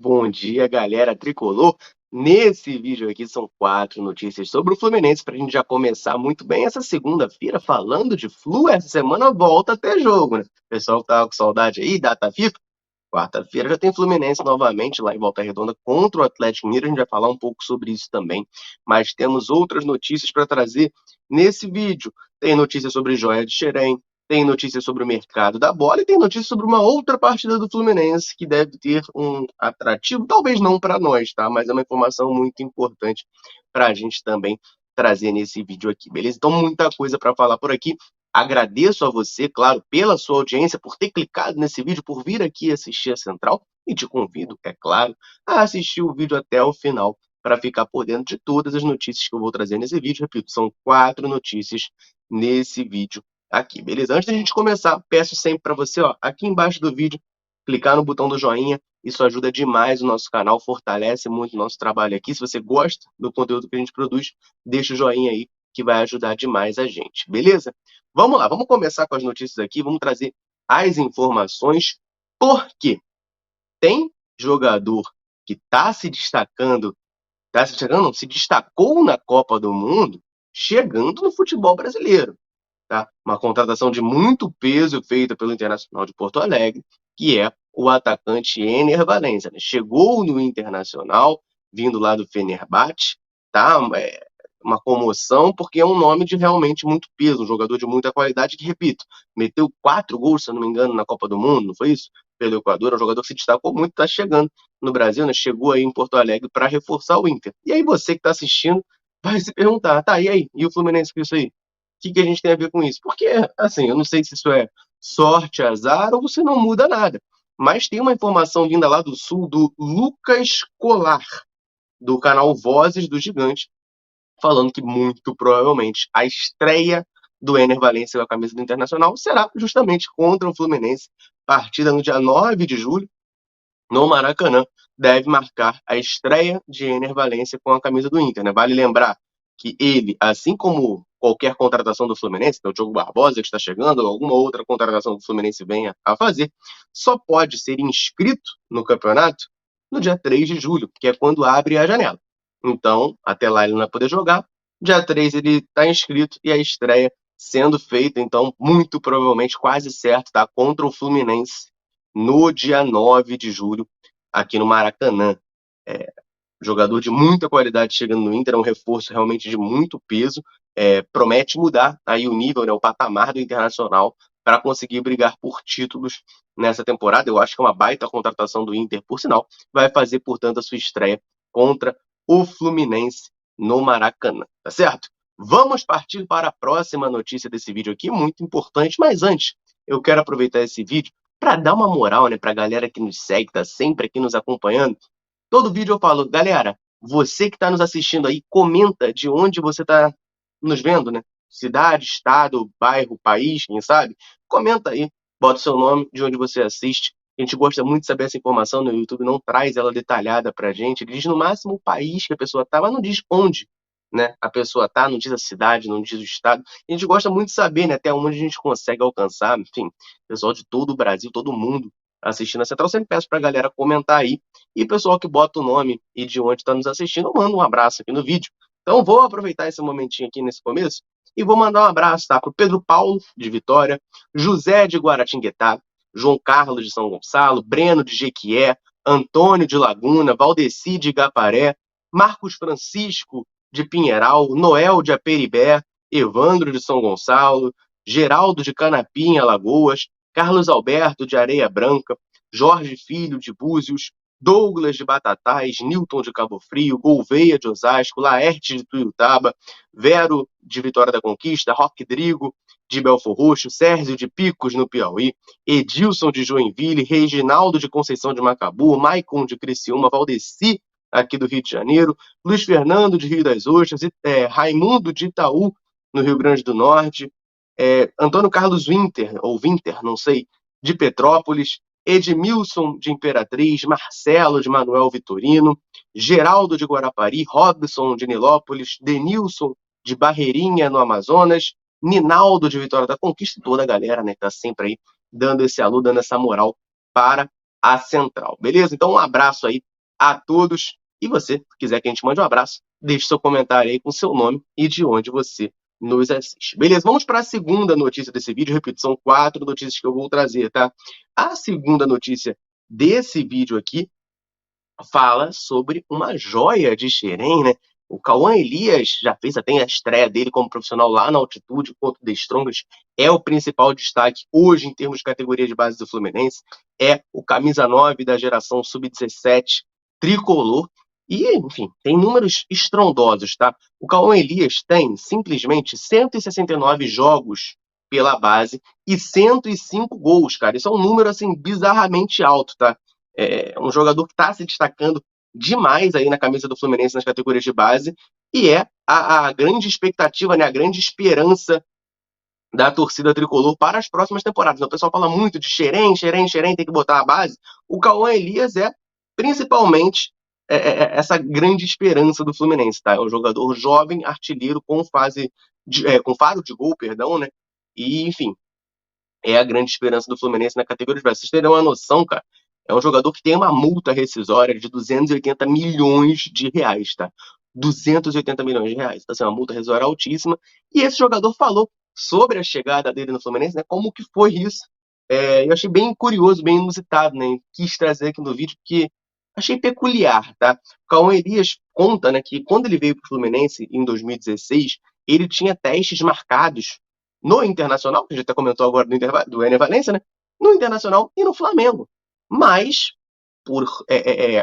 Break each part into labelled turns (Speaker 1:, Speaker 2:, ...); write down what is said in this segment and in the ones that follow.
Speaker 1: Bom dia, galera tricolor. Nesse vídeo aqui são 4 notícias sobre o Fluminense para a gente já começar muito bem essa segunda-feira falando de Flu. Essa semana volta a ter jogo, né? O pessoal que tava com saudade aí, data FIFA. Quarta-feira já tem Fluminense novamente lá em Volta Redonda contra o Atlético Mineiro. A gente vai falar um pouco sobre isso também. Mas temos outras notícias para trazer nesse vídeo. Tem notícias sobre Joia de Xerém, tem notícias sobre o mercado da bola e tem notícias sobre uma outra partida do Fluminense que deve ter um atrativo, talvez não para nós, tá? Mas é uma informação muito importante para a gente também trazer nesse vídeo aqui, beleza? Então, muita coisa para falar por aqui. Agradeço a você, claro, pela sua audiência, por ter clicado nesse vídeo, por vir aqui assistir a Central e te convido, é claro, a assistir o vídeo até o final para ficar por dentro de todas as notícias que eu vou trazer nesse vídeo. Repito, são 4 notícias nesse vídeo aqui, beleza? Antes da gente começar, peço sempre para você, ó, aqui embaixo do vídeo, clicar no botão do joinha. Isso ajuda demais o nosso canal, fortalece muito o nosso trabalho aqui. Se você gosta do conteúdo que a gente produz, deixa o joinha aí, que vai ajudar demais a gente, beleza? Vamos lá, vamos começar com as notícias aqui, vamos trazer as informações, porque tem jogador que não, se destacou na Copa do Mundo, chegando no futebol brasileiro, tá? Uma contratação de muito peso feita pelo Internacional de Porto Alegre, que é o atacante Ener Valencia, né? Chegou no Internacional, vindo lá do Fenerbahçe, tá? Uma comoção, porque é um nome de realmente muito peso, um jogador de muita qualidade que, repito, meteu 4 gols, se eu não me engano, na Copa do Mundo, não foi isso? Pelo Equador, é um jogador que se destacou muito, está chegando no Brasil, né? Chegou aí em Porto Alegre para reforçar o Inter. E aí você que está assistindo vai se perguntar, tá, e aí? E o Fluminense com isso aí? Que a gente tem a ver com isso? Porque, assim, eu não sei se isso é sorte, azar ou se não muda nada. Mas tem uma informação vinda lá do sul do Lucas Colar, do canal Vozes do Gigante, falando que muito provavelmente a estreia do Ener Valencia com a camisa do Internacional será justamente contra o Fluminense, partida no dia 9 de julho, no Maracanã, deve marcar a estreia de Ener Valencia com a camisa do Inter, né? Vale lembrar que ele, assim como qualquer contratação do Fluminense, então o Diogo Barbosa que está chegando, ou alguma outra contratação do Fluminense venha a fazer, só pode ser inscrito no campeonato no dia 3 de julho, que é quando abre a janela. Então, até lá ele não vai poder jogar. Dia 3 ele está inscrito e a estreia sendo feita, então, muito provavelmente, quase certo, tá? Contra o Fluminense no dia 9 de julho, aqui no Maracanã. É, jogador de muita qualidade chegando no Inter, é um reforço realmente de muito peso. Promete mudar aí o nível, né, o patamar do Internacional para conseguir brigar por títulos nessa temporada. Eu acho que é uma baita contratação do Inter, por sinal. Vai fazer, portanto, a sua estreia contra o Fluminense no Maracanã, tá certo? Vamos partir para a próxima notícia desse vídeo aqui, muito importante, mas antes, eu quero aproveitar esse vídeo para dar uma moral, né, para a galera que nos segue, tá sempre aqui nos acompanhando. Todo vídeo eu falo, galera, você que está nos assistindo aí, comenta de onde você está nos vendo, né? Cidade, estado, bairro, país, quem sabe? Comenta aí, bota o seu nome, de onde você assiste. A gente gosta muito de saber essa informação, no YouTube não traz ela detalhada pra gente. Ele diz no máximo o país que a pessoa tá, mas não diz onde, né? A pessoa tá, não diz a cidade, não diz o estado. A gente gosta muito de saber, né? Até onde a gente consegue alcançar. Enfim, pessoal de todo o Brasil, todo mundo assistindo a Central. Sempre peço pra galera comentar aí. E pessoal que bota o nome e de onde está nos assistindo, eu mando um abraço aqui no vídeo. Então vou aproveitar esse momentinho aqui nesse começo e vou mandar um abraço, tá? Pro Pedro Paulo, de Vitória, José de Guaratinguetá, João Carlos de São Gonçalo, Breno de Jequié, Antônio de Laguna, Valdeci de Igaparé, Marcos Francisco de Pinheiral, Noel de Aperibé, Evandro de São Gonçalo, Geraldo de Canapim, Alagoas, Carlos Alberto de Areia Branca, Jorge Filho de Búzios, Douglas de Batatais, Newton de Cabo Frio, Gouveia de Osasco, Laerte de Tuiutaba, Vero de Vitória da Conquista, Roque Drigo de Belfor Roxo, Sérgio de Picos no Piauí, Edilson de Joinville, Reginaldo de Conceição de Macabu, Maicon de Criciúma, Valdeci aqui do Rio de Janeiro, Luiz Fernando de Rio das Ostras, Raimundo de Itaú no Rio Grande do Norte, Antônio Carlos Winter, ou Winter, não sei, de Petrópolis, Edmilson de Imperatriz, Marcelo de Manuel Vitorino, Geraldo de Guarapari, Robson de Nilópolis, Denilson de Barreirinha, no Amazonas, Ninaldo de Vitória da Conquista, toda a galera, né, que tá sempre aí dando esse alô, dando essa moral para a central, beleza? Então um abraço aí a todos, e você, se quiser que a gente mande um abraço, deixe seu comentário aí com seu nome e de onde você nos assiste. Beleza, vamos para a segunda notícia desse vídeo. Repito, são 4 notícias que eu vou trazer, tá? A segunda notícia desse vídeo aqui fala sobre uma joia de Xerém, né? O Cauã Elias já fez até a estreia dele como profissional lá na altitude contra o The Strongest. É o principal destaque hoje em termos de categoria de base do Fluminense. É o camisa 9 da geração sub-17 tricolor. E, enfim, tem números estrondosos, tá? O Cauã Elias tem simplesmente 169 jogos pela base e 105 gols, cara. Isso é um número, assim, bizarramente alto, tá? É um jogador que está se destacando demais aí na camisa do Fluminense nas categorias de base e é a grande expectativa, né, a grande esperança da torcida tricolor para as próximas temporadas. O pessoal fala muito de Xerém, Xerém, Xerém, tem que botar a base. O Cauã Elias é principalmente essa grande esperança do Fluminense, tá? É um jogador jovem, artilheiro, com faro de gol, perdão, né? E, enfim, é a grande esperança do Fluminense na categoria de base. Vocês terem uma noção, cara, é um jogador que tem uma multa rescisória de 280 milhões de reais, tá? 280 milhões de reais. Então, assim, é uma multa rescisória altíssima. E esse jogador falou sobre a chegada dele no Fluminense, né? Como que foi isso. Eu achei bem curioso, bem inusitado, né? Quis trazer aqui no vídeo, porque achei peculiar, tá? O Cauã Elias conta, né, que quando ele veio para o Fluminense em 2016, ele tinha testes marcados no Internacional, que a gente até comentou agora do Ener Valencia, né? No Internacional e no Flamengo. Mas, por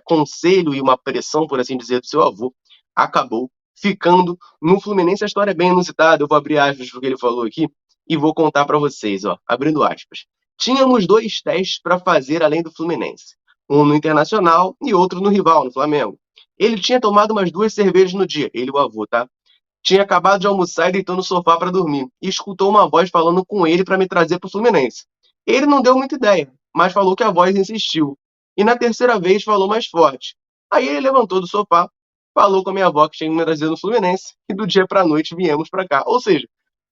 Speaker 1: conselho e uma pressão, por assim dizer, do seu avô, acabou ficando no Fluminense. A história é bem inusitada, eu vou abrir aspas porque ele falou aqui e vou contar para vocês, ó, abrindo aspas. Tínhamos 2 testes para fazer além do Fluminense, um no Internacional e outro no rival, no Flamengo. Ele tinha tomado umas 2 cervejas no dia, ele o avô, tá? Tinha acabado de almoçar e deitou no sofá para dormir, e escutou uma voz falando com ele para me trazer para o Fluminense. Ele não deu muita ideia, mas falou que a voz insistiu. E na terceira vez falou mais forte. Aí ele levantou do sofá, falou com a minha avó que tinha que me trazer no Fluminense, e do dia para a noite viemos para cá. Ou seja,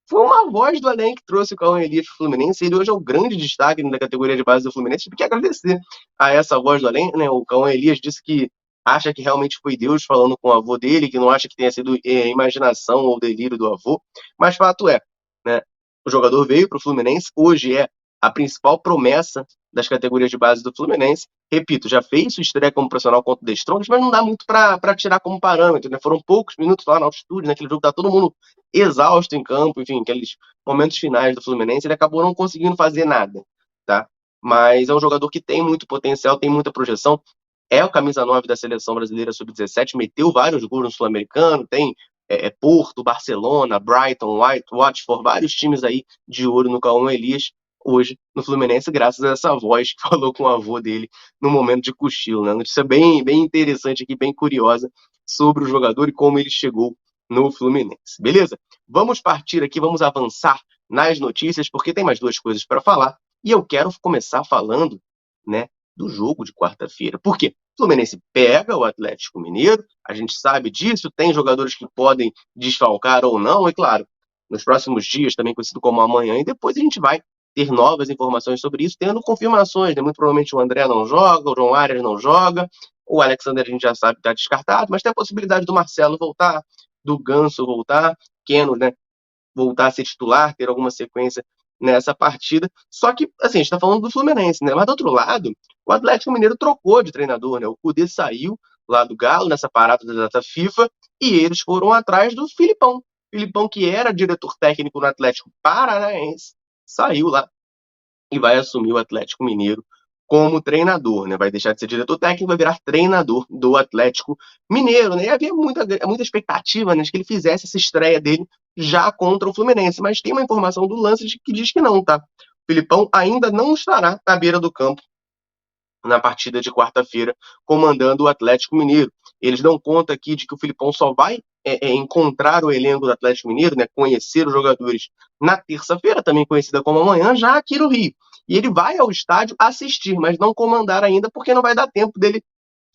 Speaker 1: foi uma voz do além que trouxe o Cauã Elias para o Fluminense. Ele hoje é o grande destaque da categoria de base do Fluminense. Tive que agradecer a essa voz do além, né? O Cauã Elias disse que acha que realmente foi Deus falando com o avô dele, que não acha que tenha sido imaginação ou delírio do avô. Mas fato é, né? O jogador veio para o Fluminense, hoje é a principal promessa das categorias de base do Fluminense. Repito, já fez sua estreia como profissional contra o The Strongest, mas não dá muito para tirar como parâmetro, né? Foram poucos minutos lá na altitude, naquele jogo tá todo mundo exausto em campo, enfim, aqueles momentos finais do Fluminense, ele acabou não conseguindo fazer nada, tá? Mas é um jogador que tem muito potencial, tem muita projeção, é o camisa 9 da seleção brasileira sub-17, meteu vários gols no Sul-Americano, tem Porto, Barcelona, Brighton, Watford, vários times aí de ouro no Cauã Elias, hoje no Fluminense, graças a essa voz que falou com o avô dele no momento de cochilo, né? Notícia bem interessante aqui, bem curiosa sobre o jogador e como ele chegou no Fluminense. Beleza? Vamos partir aqui, vamos avançar nas notícias, porque tem mais 2 coisas para falar. E eu quero começar falando, né, do jogo de quarta-feira. Por quê? O Fluminense pega o Atlético Mineiro, a gente sabe disso, tem jogadores que podem desfalcar ou não, e claro, nos próximos dias, também conhecido como amanhã, e depois a gente vai ter novas informações sobre isso, tendo confirmações, né? Muito provavelmente o André não joga, o João Arias não joga, o Alexander a gente já sabe que está descartado, mas tem a possibilidade do Marcelo voltar, do Ganso voltar, Keno, né, voltar a ser titular, ter alguma sequência nessa partida. Só que, assim, a gente está falando do Fluminense, né? Mas do outro lado, o Atlético Mineiro trocou de treinador, né? O Cudê saiu lá do Galo nessa parada da data FIFA e eles foram atrás do Filipão. Filipão, que era diretor técnico no Atlético Paranaense, saiu lá e vai assumir o Atlético Mineiro como treinador, né? Vai deixar de ser diretor técnico, vai virar treinador do Atlético Mineiro, né? E havia muita expectativa, né, de que ele fizesse essa estreia dele já contra o Fluminense, mas tem uma informação do lance que diz que não, tá? O Filipão ainda não estará à beira do campo na partida de quarta-feira, comandando o Atlético Mineiro. Eles dão conta aqui de que o Filipão só vai encontrar o elenco do Atlético Mineiro, né, conhecer os jogadores na terça-feira, também conhecida como amanhã, já aqui no Rio. E ele vai ao estádio assistir, mas não comandar ainda, porque não vai dar tempo dele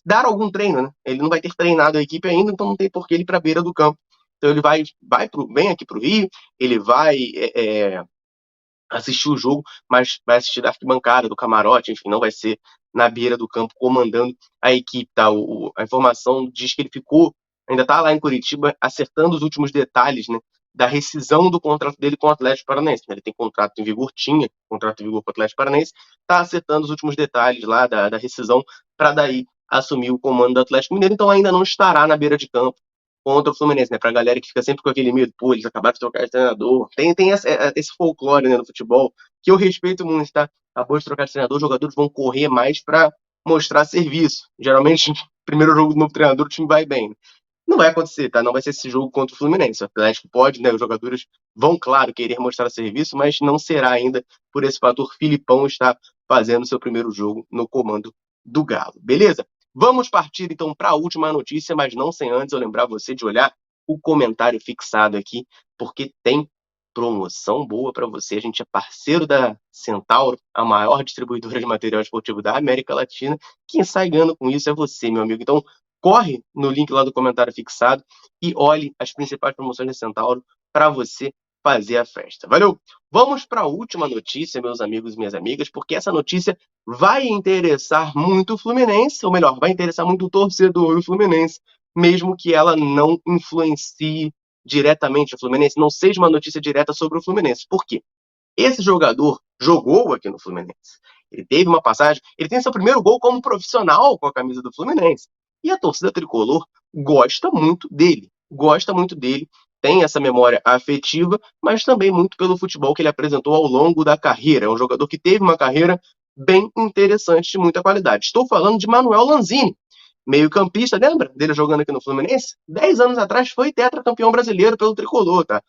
Speaker 1: dar algum treino, né? Ele não vai ter treinado a equipe ainda, então não tem por que ele ir para a beira do campo. Então ele vem aqui para o Rio, ele vai assistir o jogo, mas vai assistir da arquibancada, do camarote, enfim, não vai ser na beira do campo, comandando a equipe, tá? A informação diz que ele ainda está lá em Curitiba, acertando os últimos detalhes, né, da rescisão do contrato dele com o Atlético Paranaense. Ele tem contrato em vigor, tinha contrato em vigor com o Atlético Paranaense, está acertando os últimos detalhes lá da rescisão para daí assumir o comando do Atlético Mineiro, então ainda não estará na beira de campo contra o Fluminense, né? Pra galera que fica sempre com aquele medo, pô, eles acabaram de trocar de treinador. Tem esse folclore, né, no futebol, que eu respeito muito, tá? Acabou de trocar de treinador, os jogadores vão correr mais para mostrar serviço. Geralmente, primeiro jogo do novo treinador, o time vai bem. Não vai acontecer, tá? Não vai ser esse jogo contra o Fluminense. O Atlético pode, né? Os jogadores vão, claro, querer mostrar serviço, mas não será ainda por esse fator Filipão estar fazendo seu primeiro jogo no comando do Galo. Beleza? Vamos partir então para a última notícia, mas não sem antes eu lembrar você de olhar o comentário fixado aqui, porque tem promoção boa para você. A gente é parceiro da Centauro, a maior distribuidora de material esportivo da América Latina. Quem sai ganhando com isso é você, meu amigo. Então, corre no link lá do comentário fixado e olhe as principais promoções da Centauro para você fazer a festa. Valeu? Vamos para a última notícia, meus amigos e minhas amigas, porque essa notícia vai interessar muito o Fluminense, ou melhor, vai interessar muito o torcedor do Fluminense, mesmo que ela não influencie diretamente o Fluminense, não seja uma notícia direta sobre o Fluminense. Por quê? Esse jogador jogou aqui no Fluminense. Ele teve uma passagem, ele tem seu primeiro gol como profissional com a camisa do Fluminense. E a torcida tricolor gosta muito dele, tem essa memória afetiva, mas também muito pelo futebol que ele apresentou ao longo da carreira. É um jogador que teve uma carreira bem interessante, de muita qualidade. Estou falando de Manuel Lanzini, meio-campista, lembra dele jogando aqui no Fluminense? 10 anos atrás foi tetracampeão brasileiro pelo tricolor, tá?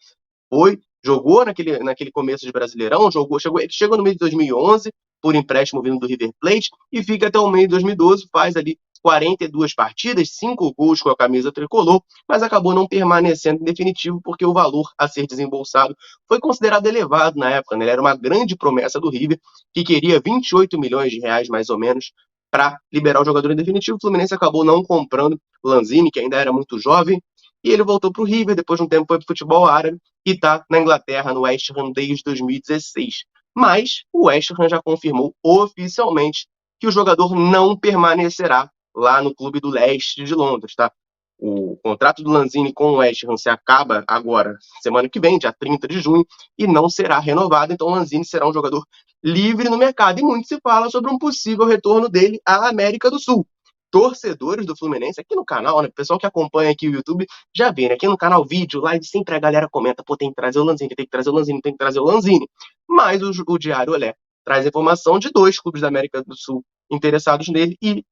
Speaker 1: Jogou naquele começo de Brasileirão, ele chegou no meio de 2011 por empréstimo vindo do River Plate e fica até o meio de 2012, faz ali 42 partidas, 5 gols com a camisa tricolor, mas acabou não permanecendo em definitivo porque o valor a ser desembolsado foi considerado elevado na época, né? Ele era uma grande promessa do River, que queria 28 milhões de reais mais ou menos para liberar o jogador em definitivo. O Fluminense acabou não comprando Lanzini, que ainda era muito jovem, e ele voltou para o River, depois de um tempo foi para o futebol árabe, e está na Inglaterra, no West Ham, desde 2016. Mas o West Ham já confirmou oficialmente que o jogador não permanecerá lá no clube do leste de Londres, tá? O contrato do Lanzini com o West Ham se acaba agora, semana que vem, dia 30 de junho, e não será renovado, então o Lanzini será um jogador livre no mercado, e muito se fala sobre um possível retorno dele à América do Sul. Torcedores do Fluminense, aqui no canal, né, o pessoal que acompanha aqui o YouTube, já vê, né, aqui no canal, vídeo, live, sempre a galera comenta, pô, tem que trazer o Lanzini, tem que trazer o Lanzini, tem que trazer o Lanzini. Mas o Diário Olé traz informação de 2 clubes da América do Sul interessados nele e,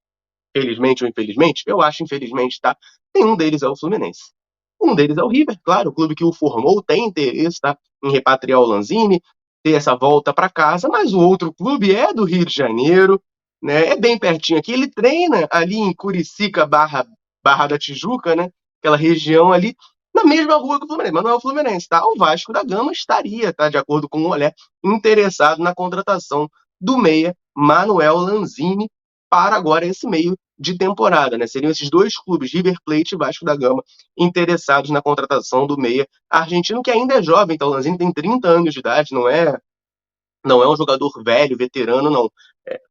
Speaker 1: felizmente ou infelizmente, eu acho infelizmente, tá? Nenhum deles é o Fluminense. Um deles é o River, claro, o clube que o formou tem interesse, tá, em repatriar o Lanzini, ter essa volta para casa, mas o outro clube é do Rio de Janeiro, né? É bem pertinho aqui. Ele treina ali em Curicica, Barra da Tijuca, né? Aquela região ali, na mesma rua que o Fluminense, mas não é o Fluminense, tá? O Vasco da Gama estaria, tá? De acordo com o Olé, interessado na contratação do meia Manuel Lanzini para agora esse meio de temporada, né? Seriam esses 2 clubes, River Plate e Vasco da Gama, interessados na contratação do meia argentino, que ainda é jovem, então o Lanzini tem 30 anos de idade, não é um jogador velho, veterano, não.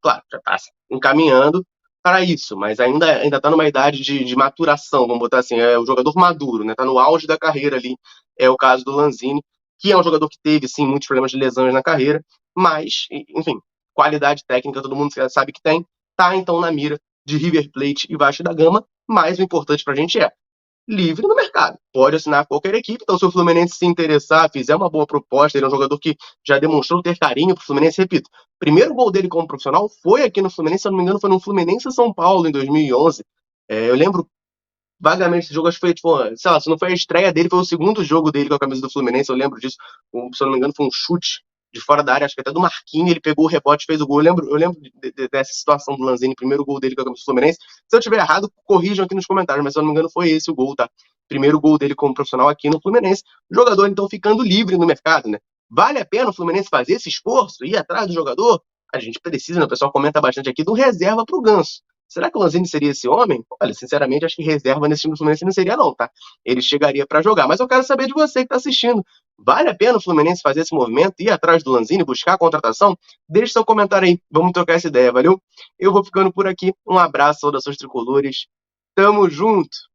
Speaker 1: Claro, já está encaminhando para isso, mas ainda está numa idade de maturação, vamos botar assim, é o jogador maduro, né? Está no auge da carreira ali, é o caso do Lanzini, que é um jogador que teve, sim, muitos problemas de lesões na carreira, mas, enfim, qualidade técnica todo mundo sabe que tem, tá então na mira de River Plate e Vasco da Gama, mas o importante para a gente é livre no mercado. Pode assinar qualquer equipe. Então, se o Fluminense se interessar, fizer uma boa proposta, ele é um jogador que já demonstrou ter carinho pro Fluminense, repito. Primeiro gol dele como profissional foi aqui no Fluminense, se eu não me engano, foi no Fluminense São Paulo em 2011. Eu lembro vagamente esse jogo, acho que foi, tipo, sei lá, se não foi a estreia dele, foi o segundo jogo dele com a camisa do Fluminense, eu lembro disso. Se eu não me engano, foi um chute de fora da área, acho que até do Marquinhos, ele pegou o rebote, fez o gol. Eu lembro dessa situação do Lanzini, primeiro gol dele com a camisa do Fluminense. Se eu tiver errado, corrijam aqui nos comentários, mas se eu não me engano, foi esse o gol, tá? Primeiro gol dele como profissional aqui no Fluminense. O jogador, então, ficando livre no mercado, né? Vale a pena o Fluminense fazer esse esforço, ir atrás do jogador? A gente precisa, né? O pessoal comenta bastante aqui, do reserva pro Ganso. Será que o Lanzini seria esse homem? Olha, sinceramente, acho que reserva nesse time do Fluminense não seria não, tá? Ele chegaria para jogar. Mas eu quero saber de você que está assistindo. Vale a pena o Fluminense fazer esse movimento, ir atrás do Lanzini, buscar a contratação? Deixe seu comentário aí, vamos trocar essa ideia, valeu? Eu vou ficando por aqui. Um abraço, saudações tricolores. Tamo junto!